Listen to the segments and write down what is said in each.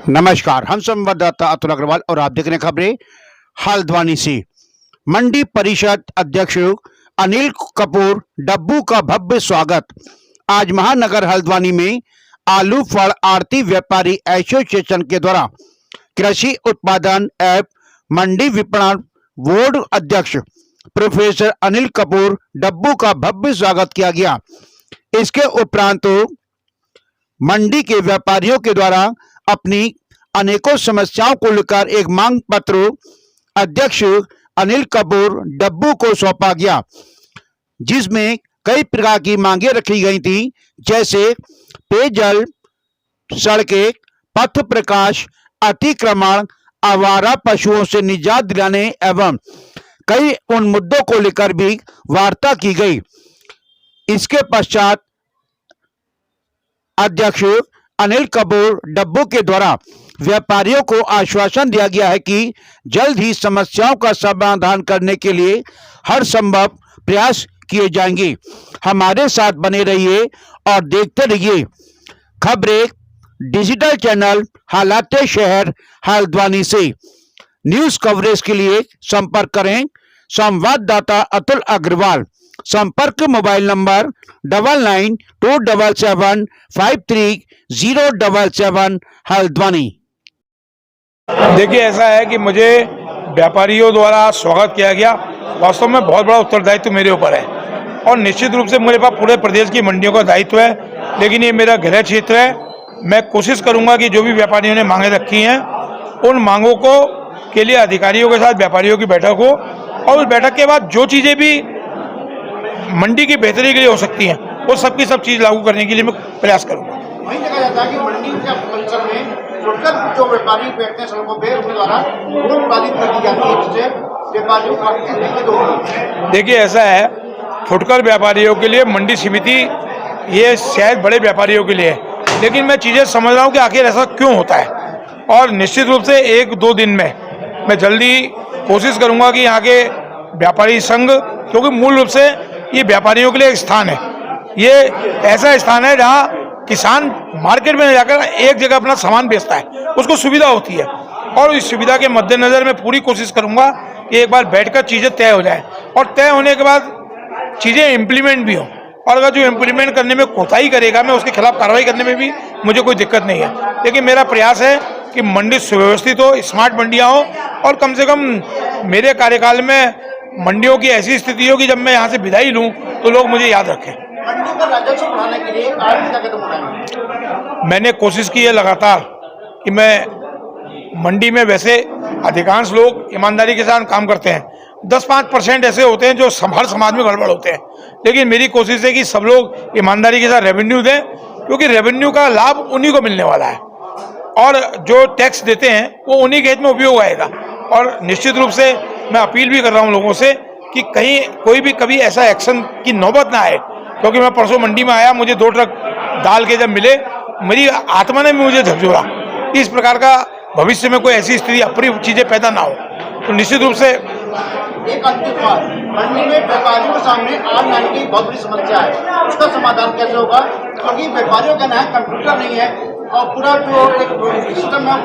नमस्कार, हम संवाददाता अतुल अग्रवाल और आप देख रहे हैं खबरें हल्द्वानी से। मंडी परिषद अध्यक्ष अनिल कपूर डब्बू का भव्य स्वागत। आज महानगर हल्द्वानी में आलू फल आड़ती व्यापारी एसोसिएशन के द्वारा कृषि उत्पादन एवं मंडी विपणन बोर्ड अध्यक्ष प्रोफेसर अनिल कपूर डब्बू का भव्य स्वागत किया गया। इसके उपरांत मंडी के व्यापारियों के द्वारा अपनी अनेकों समस्याओं को लेकर एक मांग पत्र अध्यक्ष अनिल कपूर डब्बू को सौंपा गया, जिसमें कई प्रकार की मांगे रखी गई थी, जैसे पेयजल, सड़कें, पथ प्रकाश, अतिक्रमण, आवारा पशुओं से निजात दिलाने एवं कई उन मुद्दों को लेकर भी वार्ता की गई। इसके पश्चात अध्यक्ष अनिल कपूर डब्बू के द्वारा व्यापारियों को आश्वासन दिया गया है कि जल्द ही समस्याओं का समाधान करने के लिए हर संभव प्रयास किए जाएंगे। हमारे साथ बने रहिए और देखते रहिए खबरें डिजिटल चैनल हालात शहर हल्द्वानी से। न्यूज कवरेज के लिए संपर्क करें संवाददाता अतुल अग्रवाल। संपर्क मोबाइल नंबर 9927753077 हल्द्वानी। देखिए, ऐसा है कि मुझे व्यापारियों द्वारा स्वागत किया गया। वास्तव में बहुत बड़ा उत्तरदायित्व मेरे ऊपर है और निश्चित रूप से मेरे पास पूरे प्रदेश की मंडियों का दायित्व है, लेकिन ये मेरा गृह क्षेत्र है। मैं कोशिश करूंगा कि जो भी व्यापारियों ने मांगे रखी हैं उन मांगों को के लिए अधिकारियों के साथ व्यापारियों की बैठक हो और उस बैठक के बाद जो चीज़ें भी मंडी की बेहतरी के लिए हो सकती हैं वो सबकी सब चीज़ लागू करने के लिए मैं प्रयास करूंगा। वहीं देखा जाता है कि मंडी के परिसर में छोटकर जो व्यापारी बैठते हैं सड़कों पे उनके द्वारा रोड बाधित कर दी जाती है, जिससे व्यापारियों को दिक्कत होगी। देखिए, ऐसा है, फुटकर व्यापारियों के लिए मंडी समिति ये शायद बड़े व्यापारियों के लिए है, लेकिन मैं चीज़ें समझ रहा हूँ कि आखिर ऐसा क्यों होता है। और निश्चित रूप से 1-2 दिन में मैं जल्दी कोशिश करूँगा कि यहाँ के व्यापारी संघ, क्योंकि मूल रूप से ये व्यापारियों के लिए एक स्थान है, ये ऐसा स्थान है जहाँ किसान मार्केट में जाकर एक जगह अपना सामान बेचता है, उसको सुविधा होती है। और इस सुविधा के मद्देनज़र मैं पूरी कोशिश करूंगा कि एक बार बैठकर चीज़ें तय हो जाए और तय होने के बाद चीज़ें इम्प्लीमेंट भी हों। और अगर जो इम्प्लीमेंट करने में कोताही करेगा, मैं उसके खिलाफ कार्रवाई करने में भी मुझे कोई दिक्कत नहीं है। लेकिन मेरा प्रयास है कि मंडी सुव्यवस्थित हो, स्मार्ट मंडियाँ हो और कम से कम मेरे कार्यकाल में मंडियों की ऐसी स्थिति हो कि जब मैं यहाँ से विदाई लूँ तो लोग मुझे याद रखें। मंडी का राजस्व बढ़ाने के लिए आप क्या कदम उठाएंगे? मैंने कोशिश की है लगातार कि मैं मंडी में, वैसे अधिकांश लोग ईमानदारी के साथ काम करते हैं, 10-5% ऐसे होते हैं जो हर समाज में गड़बड़ होते हैं, लेकिन मेरी कोशिश है कि सब लोग ईमानदारी के साथ रेवेन्यू दें, क्योंकि रेवेन्यू का लाभ उन्हीं को मिलने वाला है और जो टैक्स देते हैं वो उन्हीं के हित में उपयोग आएगा। और निश्चित रूप से मैं अपील भी कर रहा हूँ लोगों से कि कहीं कोई भी कभी ऐसा एक्शन की नौबत ना आए, क्योंकि मैं परसों मंडी में आया, मुझे 2 ट्रक दाल के जब मिले, मेरी आत्मा ने मुझे झकझोरा। इस प्रकार का भविष्य में कोई ऐसी स्थिति, अप्रिय चीज़ें पैदा ना हो, तो निश्चित रूप से एक अंतिम बात, मंडी में व्यापारियों के सामने ऑनलाइन की बहुत बड़ी समस्या है, उसका समाधान कैसे होगा? क्योंकि व्यापारियों का नया कंप्यूटर नहीं है और पूरा जो एक सिस्टम है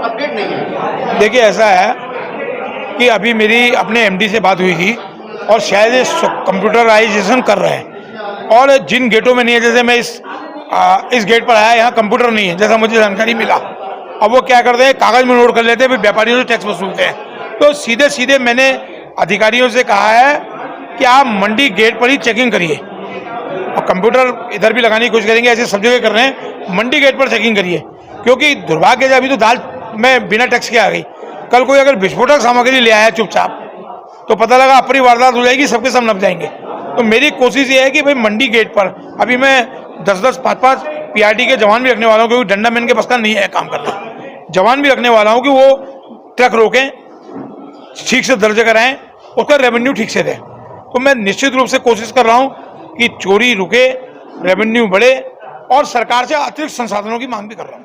अपडेट नहीं है। देखिए, ऐसा है कि अभी मेरी अपने एमडी से बात हुई थी और शायद ये कंप्यूटराइजेशन कर रहे हैं और जिन गेटों में नहीं है, जैसे मैं इस गेट पर आया, यहाँ कंप्यूटर नहीं है जैसा मुझे जानकारी मिला। अब वो क्या करते हैं, कागज में नोट कर लेते हैं, फिर व्यापारियों से टैक्स वसूलते हैं। तो सीधे सीधे मैंने अधिकारियों से कहा है कि आप मंडी गेट पर ही चेकिंग करिए और कंप्यूटर इधर भी लगाने की कोशिश करेंगे, ऐसे सब जगह कर रहे हैं, मंडी गेट पर चेकिंग करिए। क्योंकि दुर्भाग्य से अभी तो दाल में बिना टैक्स के आ गई, कल कोई अगर विस्फोटक सामग्री ले आया चुपचाप तो पता लगा अप्रिय वारदात हो जाएगी, सबके सब नप जाएंगे। तो मेरी कोशिश ये है कि भाई मंडी गेट पर अभी मैं 10-10, 5-5 पीआरटी के जवान भी रखने वाला हूँ, क्योंकि डंडा मैन के बस का नहीं है काम करना। जवान भी रखने वाला हूँ कि वो ट्रक रोकें, ठीक से दर्ज कराएं, उसका रेवेन्यू ठीक से दें। तो मैं निश्चित रूप से कोशिश कर रहा हूँ कि चोरी रुके, रेवेन्यू बढ़े और सरकार से अतिरिक्त संसाधनों की मांग भी कर रहा हूँ।